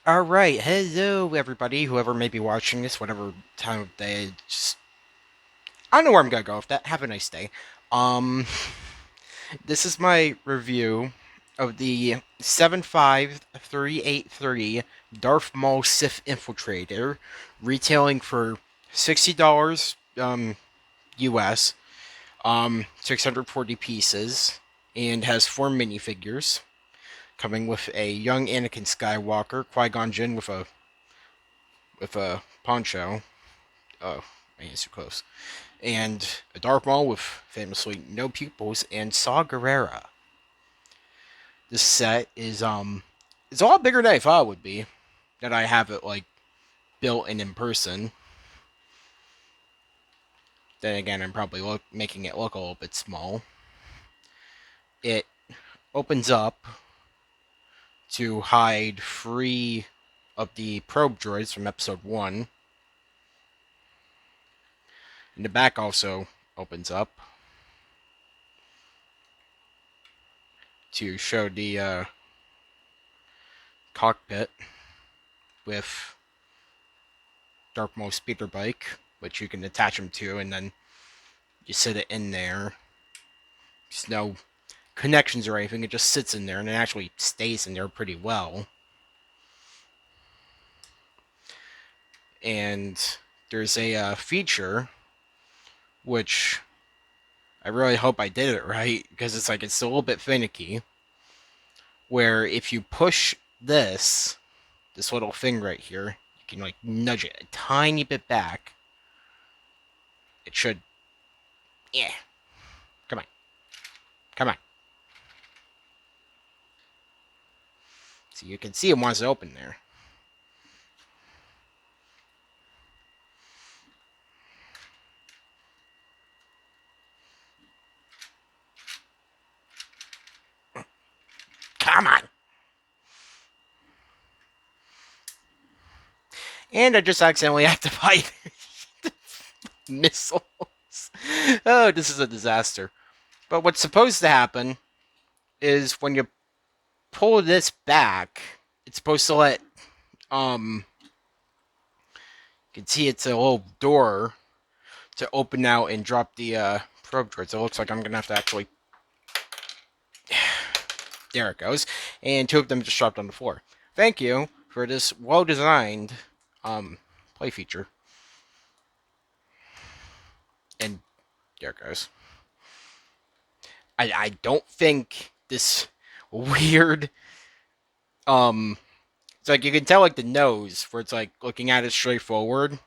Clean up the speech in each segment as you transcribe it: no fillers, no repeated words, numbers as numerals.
Alright, hello everybody, whoever may be watching this, whatever time of day, just... I don't know where I'm gonna go with that, have a nice day. Um, this is my review of the 75383 Darth Maul Sith Infiltrator, retailing for $60, US, 640 pieces, and has 4 minifigures, coming with a young Anakin Skywalker, Qui-Gon Jinn with a poncho. Oh, man, it's too close. And a Darth Maul with famously no pupils and Saw Gerrera. This set is it's a lot bigger than I thought it would be. That I have it like built and in person. Then again, I'm probably making it look a little bit small. It opens up to hide 3 of the probe droids from episode 1. And the back also opens up to show the cockpit with Darth Maul's speeder bike, which you can attach them to, and then you sit it in there. There's no connections or anything, it just sits in there, and it actually stays in there pretty well. And there's a feature, which I really hope I did it right, because it's a little bit finicky, where if you push this little thing right here, you can like nudge it a tiny bit back. It should, yeah, come on, come on. So you can see it wants to open there. Come on. And I just accidentally activated missiles. Oh, this is a disaster. But what's supposed to happen is when you pull this back, it's supposed to let, you can see it's a little door to open out and drop the probe droids. So it looks like I'm going to have to actually, there it goes. And 2 of them just dropped on the floor. Thank you for this well-designed play feature. And there it goes. I don't think this weird, it's like you can tell like the nose where it's like looking at it straight forward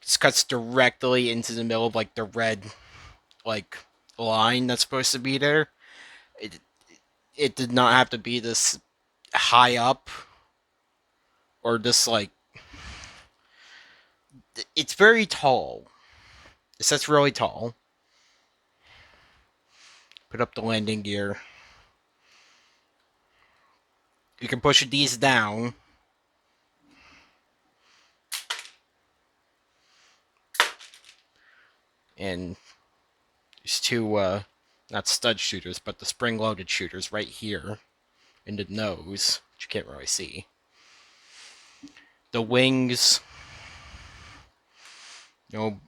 just cuts directly into the middle of like the red like line that's supposed to be there. It did not have to be this high up or this like, it's very tall. It sets really tall. Put up the landing gear. You can push these down. And these 2, not stud shooters, but the spring-loaded shooters right here in the nose, which you can't really see. The wings,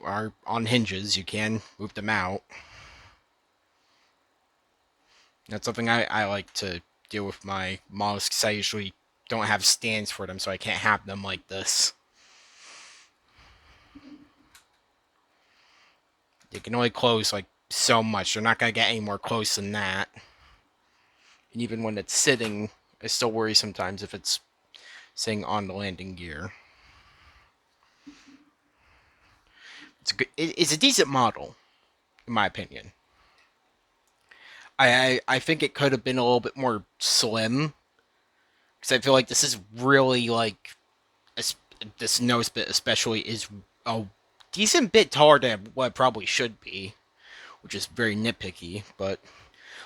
are on hinges. You can move them out. That's something I like to deal with my models, because I usually don't have stands for them, so I can't have them like this. They can only close like so much. They're not going to get any more close than that. And even when it's sitting, I still worry sometimes if it's sitting on the landing gear. It's a decent model, in my opinion. I think it could have been a little bit more slim, because I feel like this is really like, this nose bit especially is a decent bit taller than what it probably should be, which is very nitpicky. But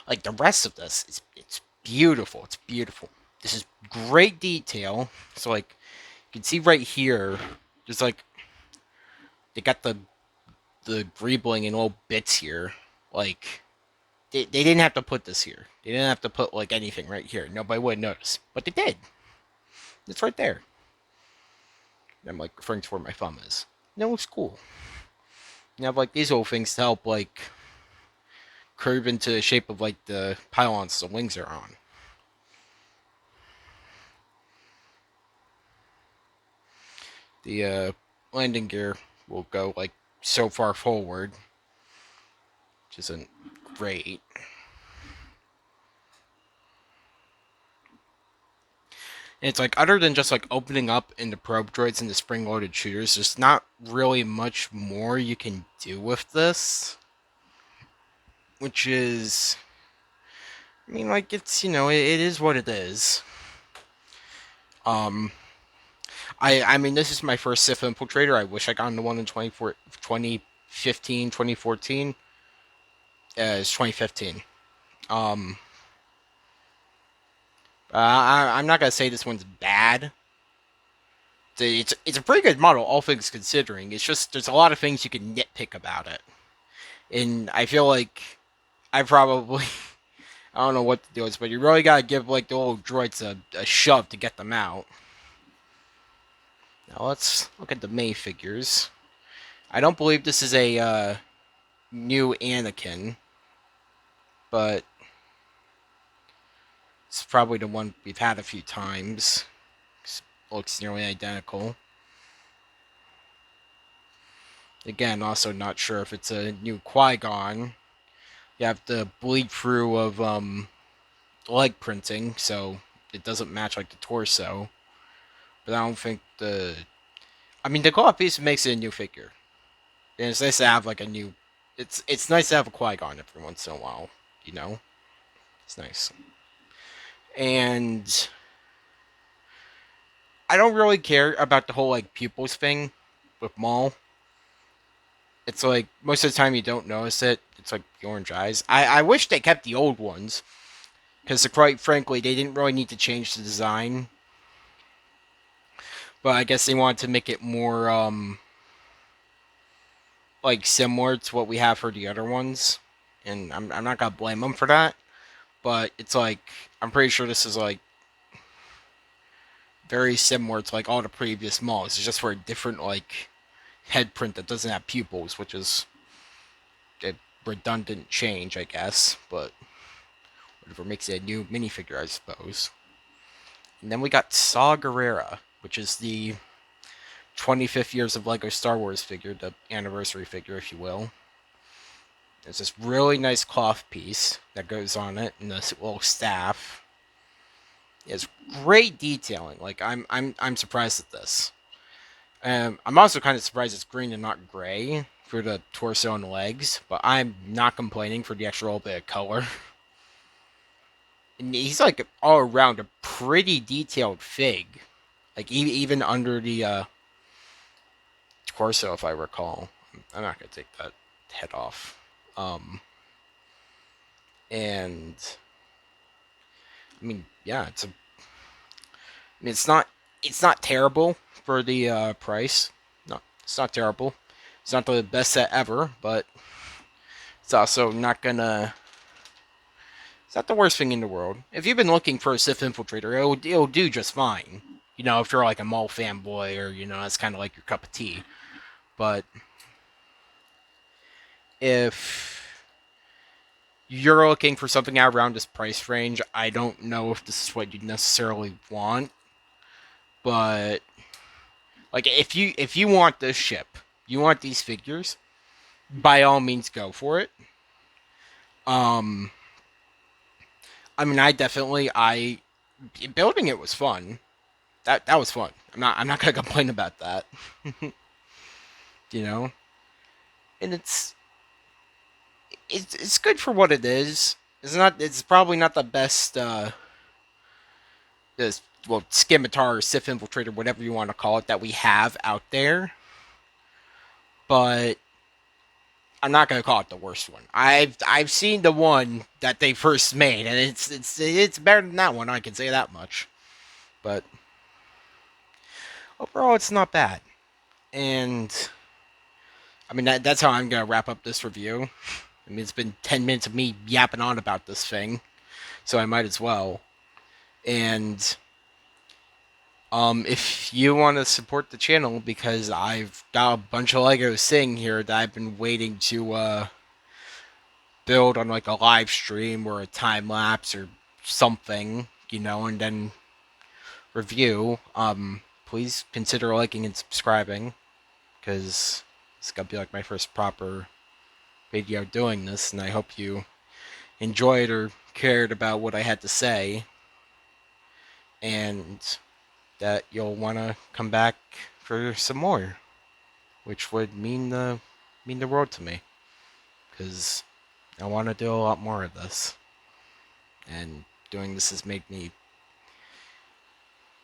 like the rest of this, it's beautiful. It's beautiful. This is great detail. So like you can see right here, there's like they got the greebling in little bits here. Like they didn't have to put this here. They didn't have to put like anything right here. Nobody would notice, but they did. It's right there. I'm like referring to where my thumb is. And it looks cool. You have like these little things to help like curve into the shape of like the pylons the wings are on. The landing gear will go like so far forward, which isn't great. And it's like other than just like opening up into probe droids and the spring-loaded shooters, there's not really much more you can do with this, which is, I mean, like it's it is what it is. Um, I mean this is my first Sith Infiltrator. I wish I got the one in 2015, 2014. It's 2015. Um, I'm not gonna say this one's bad. It's a pretty good model, all things considering. It's just there's a lot of things you can nitpick about it, and I feel like I probably I don't know what to do with, but you really gotta give like the old droids a shove to get them out. Now let's look at the May figures. I don't believe this is a new Anakin, but it's probably the one we've had a few times. Looks nearly identical. Again, also not sure if it's a new Qui-Gon. You have the bleed through of leg printing, so it doesn't match like the torso. But I don't think I mean, the co-op piece makes it a new figure. And it's nice to have like a new. It's nice to have a Qui-Gon every once in a while, you know. It's nice. And I don't really care about the whole like pupils thing with Maul. It's like most of the time you don't notice it. It's like the orange eyes. I wish they kept the old ones because quite frankly they didn't really need to change the design. But I guess they wanted to make it more like similar to what we have for the other ones, and I'm not gonna blame them for that. But it's like I'm pretty sure this is like very similar to like all the previous Mauls. It's just for a different like head print that doesn't have pupils, which is a redundant change, I guess. But whatever makes it a new minifigure, I suppose. And then we got Saw Gerrera, which is the 25th years of Lego Star Wars figure, the anniversary figure, if you will. There's this really nice cloth piece that goes on it, and this little staff. It's great detailing. Like I'm surprised at this. I'm also kind of surprised it's green and not gray for the torso and legs, but I'm not complaining for the extra little bit of color. And he's like all around a pretty detailed fig, like even under the torso, if I recall. I'm not gonna take that head off. And I mean, yeah, it's not terrible for the price. No, it's not terrible. It's not the best set ever, but it's also not gonna. It's not the worst thing in the world. If you've been looking for a Sith Infiltrator, it'll do just fine. You know, if you're like a Maul fanboy or that's kind of like your cup of tea. But if you're looking for something out around this price range, I don't know if this is what you necessarily want. But like if you want this ship, you want these figures, by all means go for it. I mean, I building it was fun. That was fun. I'm not gonna complain about that. you know, and it's good for what it is. It's probably not the best. This well, scimitar or Sith Infiltrator, whatever you want to call it, that we have out there. But I'm not gonna call it the worst one. I've seen the one that they first made, and it's better than that one. I can say that much. But overall, it's not bad. And I mean that's how I'm gonna wrap up this review. I mean it's been 10 minutes of me yapping on about this thing, so I might as well. And If you want to support the channel, because I've got a bunch of Legos sitting here that I've been waiting to build on like a live stream or a time lapse or something, and then review. Please consider liking and subscribing, because it's gonna be like my first proper video doing this, and I hope you enjoyed or cared about what I had to say, and that you'll want to come back for some more, which would mean the world to me, because I want to do a lot more of this, and doing this has made me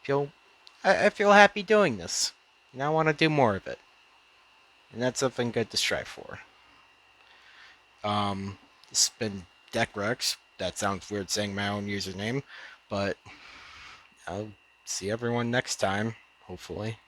feel I feel happy doing this, and I want to do more of it, and that's something good to strive for. This has been Deckrex. That sounds weird saying my own username, but I'll see everyone next time, hopefully.